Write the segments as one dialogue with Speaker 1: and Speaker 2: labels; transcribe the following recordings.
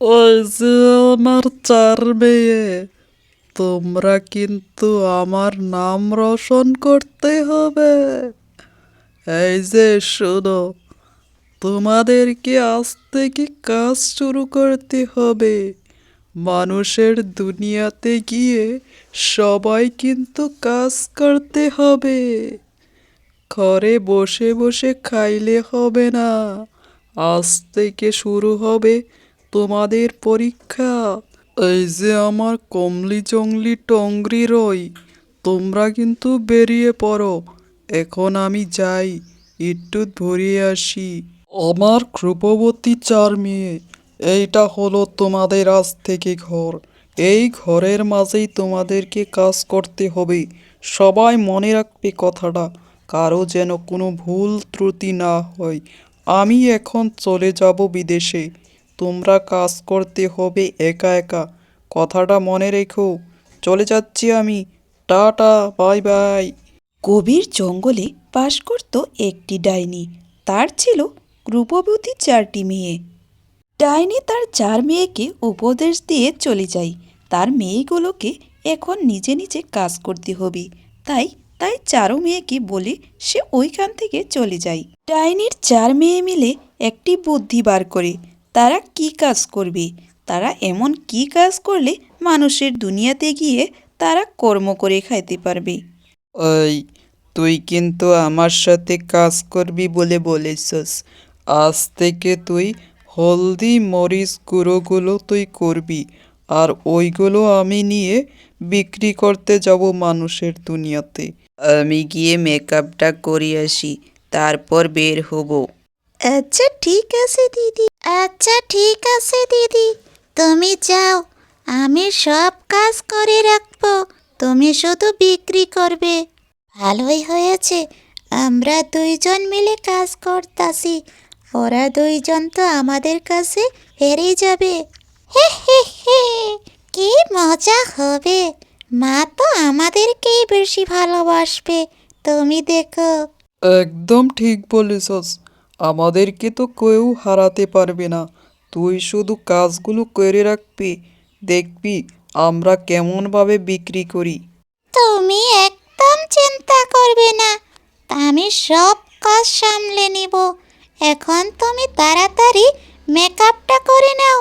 Speaker 1: ওই যে আমার চার মেয়ে, তোমরা কিন্তু আমার নাম রোশন করতে হবে। এই যে শোনো, তোমাদেরকে আজ থেকে কাজ শুরু করতে হবে। মানুষের দুনিয়াতে গিয়ে সবাই কিন্তু কাজ করতে হবে। ঘরে বসে বসে খাইলে হবে না। আজ থেকে শুরু হবে তোমাদের পরীক্ষা। এই যে আমার কমলি জংলি টংরি রই, তোমরা কিন্তু বেরিয়ে পড়ো। এখন আমি যাই, একটু ধরিয়ে আসি আমার রূপবতী চার মেয়ে। এইটা হলো তোমাদের আজ থেকে ঘর। এই ঘরের মাঝেই তোমাদেরকে কাজ করতে হবে। সবাই মনে রাখবে কথাটা, কারো যেন কোনো ভুল ত্রুটি না হয়। আমি এখন চলে যাব বিদেশে, তোমরা কাজ করতে হবে একা একা। কথাটা মনে রেখো। চলে যাচ্ছি আমি। Tata, bye bye.
Speaker 2: গভীর জঙ্গলে বাস করত একটি ডাইনি। তার ছিল রূপবতী চারটি মেয়ে। ডাইনি তার চার মেয়েকে উপদেশ দিয়ে চলে যায়। তার মেয়েগুলোকে এখন নিজে নিজে কাজ করতে হবে। তাই তাই চারো মেয়েকে বলে সে ওইখান থেকে চলে যায়। ডাইনির চার মেয়ে মিলে একটি বুদ্ধি বার করে তারা কি কাজ করবে। তারা এমন কি কাজ করলে মানুষের দুনিয়াতে গিয়ে তারা কর্ম করে খাইতে পারবে।
Speaker 1: ওই, তুই কিন্তু আমার সাথে কাজ করবি বলে বলেছিস। আজ থেকে তুই হলদি মরিচ গুঁড়োগুলো তুই করবি, আর ওইগুলো আমি নিয়ে বিক্রি করতে যাব মানুষের দুনিয়াতে। আমি গিয়ে মেকআপটা করে আসি, তারপর বের হব।
Speaker 3: আচ্ছা ঠিক আছে দিদি, আচ্ছা ঠিক আছে দিদি, তুমি যাও, আমি সব কাজ করে রাখবো, তুমি শুধু বিক্রি করবে। ভালোই হয়েছে, আমরা দুইজন মিলে কাজ করতাছি, ওরা দুইজন তো আমাদের কাছে হেরে যাবে। হে হে হে, কি মজা হবে, মা তো আমাদেরকেই বেশি ভালোবাসবে, তুমি দেখো।
Speaker 1: একদম ঠিক বলেছস। আমাদেরকে তো কেউ হারাতে পারবে না। তুই শুধু কাজগুলো করে রাখবি, দেখবি আমরা কেমনভাবে বিক্রি করি।
Speaker 3: তুমি একদম চিন্তা করবে না, আমি সব কাজ সামলে নিব। এখন তুমি তাড়াতাড়ি মেকআপটা করে নাও,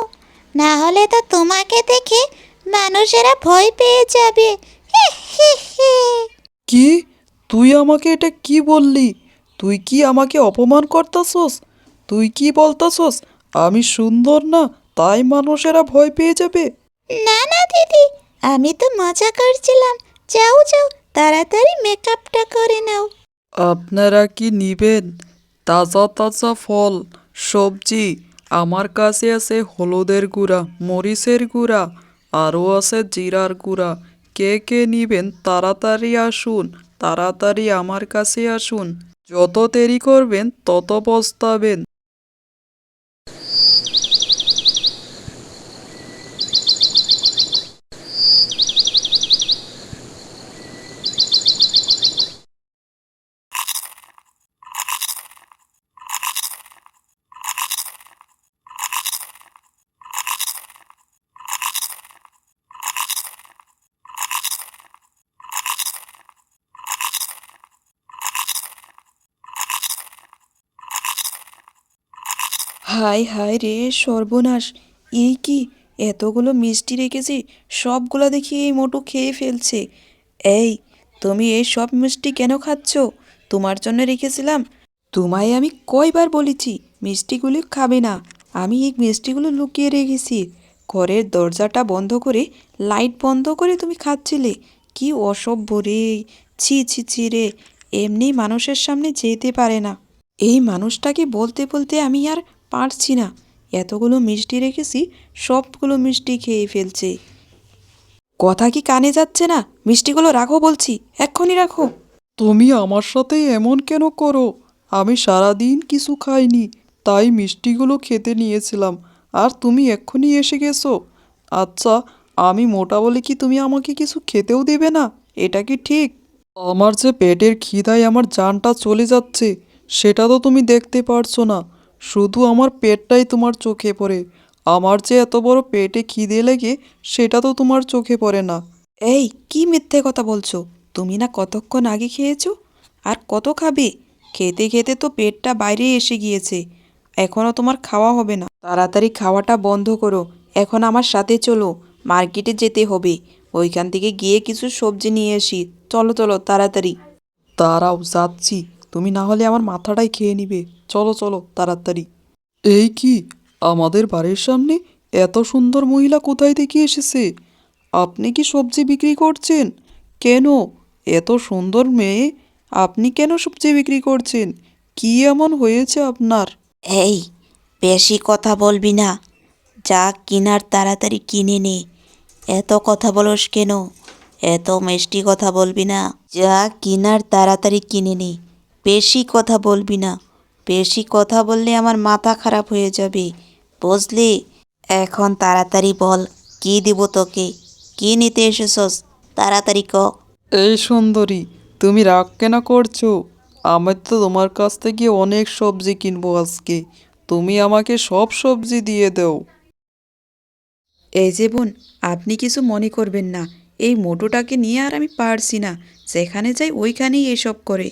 Speaker 3: না হলে তো তোমাকে দেখে মানুষেরা ভয় পেয়ে যাবে। হি হি হি।
Speaker 1: কি? তুই আমাকে এটা কি বললি? তুই কি আমাকে অপমান করতাছস? তুই কি বলতাছস আমি সুন্দর না, তাই মানুষেরা ভয় পেয়ে যাবে?
Speaker 3: না না দিদি, আমি তো মজা করছিলাম। যাও যাও, তাড়াতাড়ি মেকআপটা করে নাও।
Speaker 1: আপনারা কি নিবেন তাজা তাজা ফল, সবজি? আমার কাছে আছে হলুদের গুঁড়া, মরিচের গুঁড়া, আরও আছে জিরার গুঁড়া। কে কে নিবেন তাড়াতাড়ি আসুন, তাড়াতাড়ি আমার কাছে আসুন। যত দেরি করবেন তত পস্তাবেন।
Speaker 2: হায় হায় রে, সর্বনাশ! এই কি, এতগুলো মিষ্টি রেখেছি, সবগুলো দেখি এই মোটু খেয়ে ফেলছে। এই, তুমি এই সব মিষ্টি কেন খাচ্ছ? তোমার জন্য রেখেছিলাম। তোমায় আমি কয়বার বলেছি মিষ্টিগুলি খাবে না। আমি এই মিষ্টিগুলো লুকিয়ে রেখেছি। ঘরের দরজাটা বন্ধ করে, লাইট বন্ধ করে তুমি খাচ্ছিলে। কি অসভ্য রে! ছি ছি ছি রে! এমনি মানুষের সামনে যেতে পারে না। এই মানুষটাকে বলতে বলতে আমি আর পারছি না। এতগুলো মিষ্টি রেখেছি, সবগুলো মিষ্টি খেয়ে ফেলছে। কথা কি কানে যাচ্ছে না? মিষ্টিগুলো রাখো বলছি, এক্ষুনি রাখো।
Speaker 1: তুমি আমার সাথে এমন কেন করো? আমি সারাদিন কিছু খাইনি, তাই মিষ্টিগুলো খেতে নিয়েছিলাম, আর তুমি এক্ষুনি এসে গেছো। আচ্ছা, আমি মোটা বলে কি তুমি আমাকে কিছু খেতেও দেবে না? এটা কি ঠিক? আমার যে পেটের খিদায় আমার জানটা চলে যাচ্ছে, সেটা তো তুমি দেখতে পারছো না। শুধু আমার পেটটাই তোমার চোখে পড়ে। আমার যে এত বড় পেটে খিদে লেগে সেটা তো তোমার চোখে পড়ে না।
Speaker 2: এই কি মিথ্যে কথা বলছো? তুমি না কতক্ষণ আগে খেয়েছো? আর কত খাবে? খেতে খেতে তো পেটটা বাইরে এসে গিয়েছে। এখনও তোমার খাওয়া হবে না। তাড়াতাড়ি খাওয়াটা বন্ধ করো। এখন আমার সাথে চলো, মার্কেটে যেতে হবে। ওইখান থেকে গিয়ে কিছু সবজি নিয়ে আসি। চলো চলো তাড়াতাড়ি।
Speaker 1: দাঁড়াও, যাচ্ছি। তুমি না হলে আমার মাথাটাই খেয়ে নিবে। চলো চলো তাড়াতাড়ি। এই কি, আমাদের বাড়ির সামনে এত সুন্দর মহিলা কোথায় থেকে এসেছে? আপনি কি সবজি বিক্রি করছেন? কেন, এত সুন্দর মেয়ে, আপনি কেন সবজি বিক্রি করছেন? কি এমন হয়েছে আপনার?
Speaker 3: এই, বেশি কথা বলবি না। যা কিনার তাড়াতাড়ি কিনে নে। এত কথা বলস কেন? এত মিষ্টি কথা বলবি না। যা কিনার তাড়াতাড়ি কিনে নে। বেশি কথা বলবি না। বেশি কথা বললে আমার মাথা খারাপ হয়ে যাবে, বুঝলি? এখন তাড়াতাড়ি বল, কি দিব তোকে? কি নিতে এসেছস? তাড়াতাড়ি ক।
Speaker 1: এই সুন্দরী, তুমি রাগ কেন করছো? আমি তো তোমার কাছ থেকে অনেক সবজি কিনবো আজকে। তুমি আমাকে সব সবজি দিয়ে দাও।
Speaker 2: এই যে বোন, আপনি কিছু মনে করবেন না। এই মোটুটাকে নিয়ে আর আমি পারছি না। যেখানে যাই ওইখানেই এসব করে।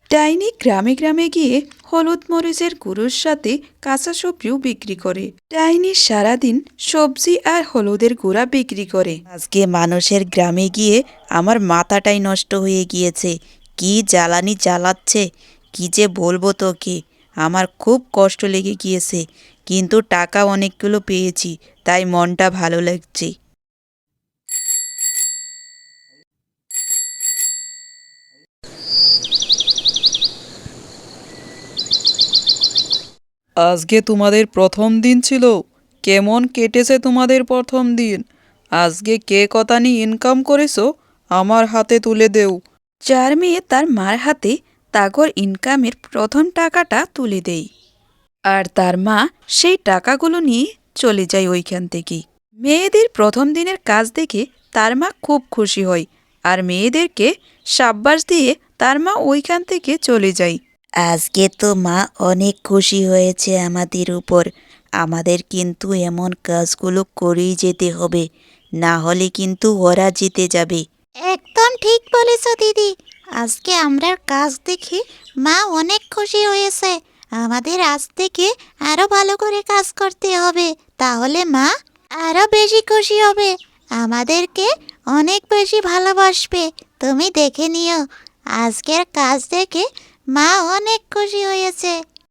Speaker 2: ডাইনি গ্রামে গ্রামে গিয়ে হলুদ মরিচের গুঁড়োর সাথে কাঁচা সবজিও বিক্রি করে। ডাইনি সারাদিন সবজি আর হলুদের গুঁড়া বিক্রি করে। আজকে মানুষের গ্রামে গিয়ে আমার মাথাটাই নষ্ট হয়ে গিয়েছে। কি জ্বালানি জ্বালাচ্ছে, কি যে বলবো তোকে। আমার খুব কষ্ট লেগে গিয়েছে, কিন্তু টাকা অনেকগুলো পেয়েছি, তাই মনটা ভালো লাগছে।
Speaker 1: আজকে তোমাদের প্রথম দিন ছিল। কেমন কেটেছে তোমাদের প্রথম দিন? আজকে কে কত নিয়ে ইনকাম করেছো আমার হাতে তুলে দেও।
Speaker 2: যার মেয়ে তার মার হাতে তাগর ইনকামের প্রথম টাকাটা তুলে দেয়, আর তার মা সেই টাকাগুলো নিয়ে চলে যায় ওইখান থেকে। মেয়েদের প্রথম দিনের কাজ দেখে তার মা খুব খুশি হয়, আর মেয়েদেরকে সাব্বাস দিয়ে তার মা ওইখান থেকে চলে যায়।
Speaker 3: আজকে তো মা অনেক খুশি হয়েছে আমাদের উপর। আমাদের কিন্তু এমন কাজগুলো করেই যেতে হবে, না হলে কিন্তু ওরা জিতে যাবে। একদম ঠিক বলেছ দিদি। আজকে আমরা কাজ দেখে মা অনেক খুশি হয়েছে। আমাদের আজ থেকে আরো ভালো করে কাজ করতে হবে, তাহলে মা আরো বেশি খুশি হবে, আমাদেরকে অনেক বেশি ভালোবাসবে। তুমি দেখে নিও, আজকের কাজ দেখে মা অনেক খুশি হয়েছে।